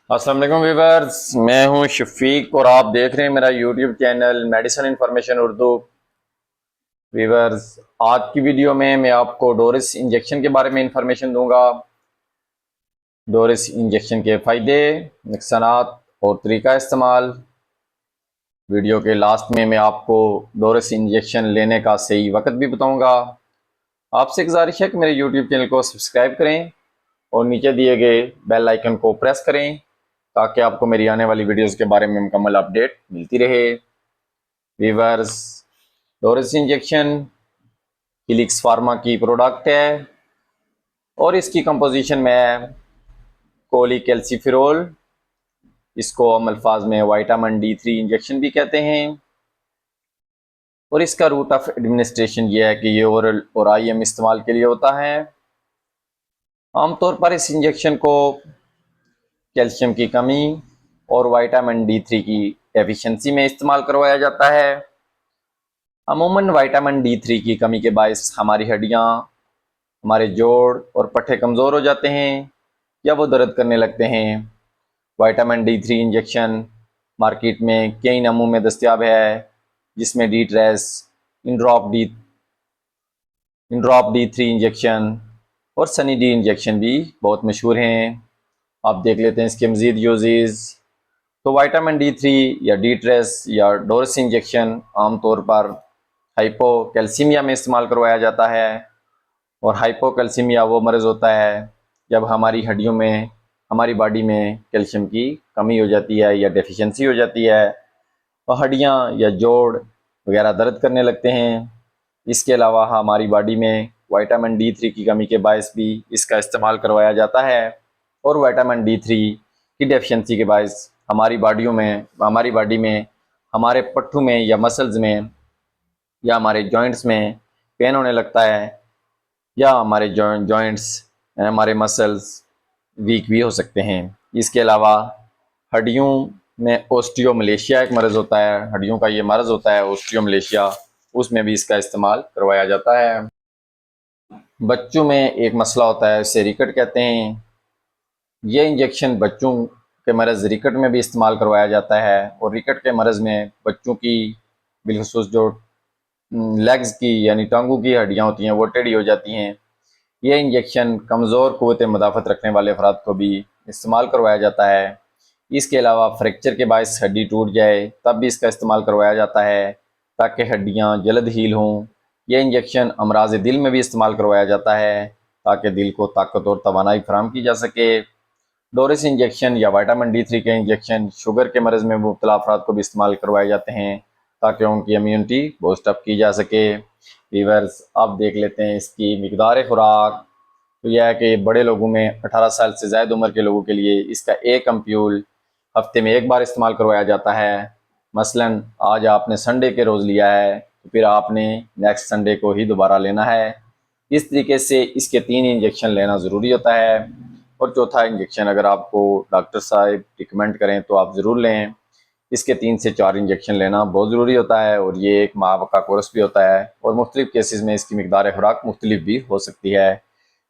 अस्सलाम वालेकुम व्यूअर्स, मैं हूं शफीक और आप देख रहे हैं मेरा YouTube channel medicine information Urdu. Viewers, आज की वीडियो में मैं आपको डोरिस इंजेक्शन के बारे में इंफॉर्मेशन दूंगा। डोरिस इंजेक्शन के फ़ायदे, नुकसानात और तरीका इस्तेमाल। वीडियो के लास्ट में मैं आपको डोरिस इंजेक्शन लेने का सही वक्त भी बताऊंगा। आपसे गुजारिश है कि मेरे यूट्यूब चैनल को सब्सक्राइब करें और नीचे दिए गए बेल आइकन को प्रेस करें ताकि आपको मेरी आने वाली वीडियोस के बारे में मुकम्मल अपडेट मिलती रहे। वीवर्स, डोरिस इंजेक्शन हिलिक्स फार्मा की प्रोडक्ट है और इसकी कंपोजिशन में है कोलिकैल्सिफेरॉल। इसको आम अल्फाज में विटामिन D3 इंजेक्शन भी कहते हैं और इसका रूट ऑफ एडमिनिस्ट्रेशन ये है कि ये ओरल और IM इस्तेमाल के लिए होता है। आमतौर पर इस इंजेक्शन को कैल्शियम की कमी और विटामिन D3 की एफिशिएंसी में इस्तेमाल करवाया जाता है। अमूमन विटामिन D3 की कमी के बायस हमारी हड्डियाँ, हमारे जोड़ और पट्टे कमज़ोर हो जाते हैं या वो दर्द करने लगते हैं। विटामिन D3 इंजेक्शन मार्केट में कई नामों में दस्तयाब है, जिसमें डी ट्रेस, इंड्रॉप D3 इंजेक्शन और सनी डी इंजेक्शन भी बहुत मशहूर हैं। आप देख लेते हैं इसके मज़ीद यूजेस। तो विटामिन D3 या डी ट्रेस या डोरिस इंजेक्शन आमतौर पर हाइपोकैल्सीमिया में इस्तेमाल करवाया जाता है और हाइपोकैल्सीमिया वो मर्ज़ होता है जब हमारी हड्डियों में, हमारी बॉडी में कैल्शियम की कमी हो जाती है या डेफिशिएंसी हो जाती है और हड्डियाँ या जोड़ वगैरह दर्द करने लगते हैं। इसके अलावा हमारी बॉडी में विटामिन D3 की कमी के बायस भी इसका इस्तेमाल करवाया जाता है और विटामिन D3 की डेफिशिएंसी के बायस हमारी बॉडी में हमारे पट्टों में या मसल्स में या हमारे जॉइंट्स में पेन होने लगता है या हमारे जॉइंट्स, हमारे मसल्स वीक भी हो सकते हैं। इसके अलावा हड्डियों में ओस्टियोमलेशिया एक मर्ज़ होता है, हड्डियों का ये मर्ज़ होता है ओस्टियोमलेशिया, उसमें भी इसका इस्तेमाल करवाया जाता है। बच्चों में एक मसला होता है, इसे रिकट कहते हैं। ये इंजेक्शन बच्चों के मर्ज़ रिकट में भी इस्तेमाल करवाया जाता है और रिकट के मर्ज़ में बच्चों की बिलखुसूस जो लेग्स की यानी टांगों की हड्डियाँ होती हैं वो टेढ़ी हो जाती हैं। ये इंजेक्शन कमज़ोर क़ुव्वत मदाफ़त रखने वाले अफराद को भी इस्तेमाल करवाया जाता है। इसके अलावा फ्रैक्चर के बायस हड्डी टूट जाए तब भी इसका इस्तेमाल करवाया जाता है ताकि हड्डियाँ जल्द हील हों। यह इंजेक्शन अमराज दिल में भी इस्तेमाल करवाया जाता है ताकि दिल को ताकत और तवानाई फराहम की जा सके। डोरिस इंजेक्शन या विटामिन D3 के इंजेक्शन शुगर के मर्ज़ में मुब्तला अफराद को भी इस्तेमाल करवाए जाते हैं ताकि उनकी इम्यूनिटी बूस्ट अप की जा सके। वीवर्स, अब देख लेते हैं इसकी मिकदार खुराक। तो यह है कि बड़े लोगों में 18 साल से ज़्यादा उम्र के लोगों के लिए इसका एक एम्प्यूल हफ्ते में एक बार इस्तेमाल करवाया जाता है। मसलन आज आपने संडे के रोज़ लिया है तो फिर आपने नेक्स्ट संडे को ही दोबारा लेना है। इस तरीके से इसके 3 इंजेक्शन लेना ज़रूरी होता है और चौथा इंजेक्शन अगर आपको डॉक्टर साहब रिकमेंड करें तो आप ज़रूर लें। इसके 3 से 4 इंजेक्शन लेना बहुत ज़रूरी होता है और ये एक माह का कोर्स भी होता है और मुख्तलिफ़ केसेस में इसकी मिकदार खुराक मुख्तलिफ भी हो सकती है।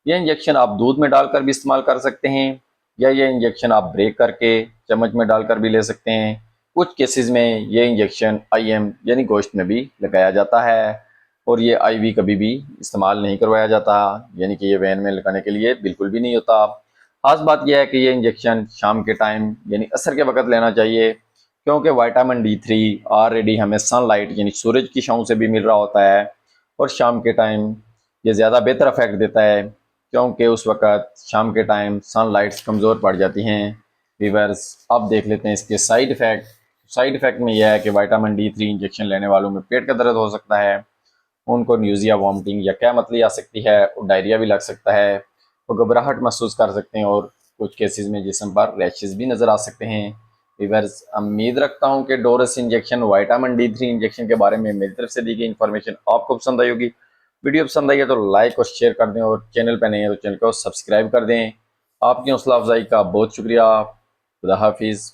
यह इंजेक्शन आप दूध में डालकर भी इस्तेमाल कर सकते हैं या ये इंजेक्शन आप ब्रेक करके चम्मच में डालकर भी ले सकते हैं। कुछ केसेस में ये इंजेक्शन IM यानी गोश्त में भी लगाया जाता है और ये IV कभी भी इस्तेमाल नहीं करवाया जाता, यानी कि ये वैन में लगाने के लिए बिल्कुल भी नहीं होता। ख़ास बात यह है कि ये इंजेक्शन शाम के टाइम यानी असर के वक़्त लेना चाहिए क्योंकि विटामिन D3 ऑलरेडी हमें सनलाइट यानी सूरज की छाँव से भी मिल रहा होता है और शाम के टाइम ये ज़्यादा बेहतर इफेक्ट देता है क्योंकि उस वक़्त शाम के टाइम सनलाइट्स कमज़ोर पड़ जाती हैं। वीवर्स, अब देख लेते हैं इसके साइड इफ़ेक्ट। साइड इफ़ेक्ट में यह है कि विटामिन D3 इंजेक्शन लेने वालों में पेट का दर्द हो सकता है, उनको न्यूज़िया, वॉमिटिंग या क्या मतली आ सकती है और डायरिया भी लग सकता है, वो घबराहट महसूस कर सकते हैं और कुछ केसेस में जिस्म पर रैशेज़ भी नज़र आ सकते हैं। वीवर्स, उम्मीद रखता हूँ कि Doris injection, vitamin D3 injection के बारे में मेरी तरफ से दी गई इन्फॉर्मेशन आपको पसंद आई होगी। वीडियो पसंद आई है तो लाइक और शेयर कर दें और चैनल पर नए हैं तो चैनल को सब्सक्राइब कर दें। आपकी हौसला अफजाई का बहुत शुक्रिया। खुदा हाफिज़।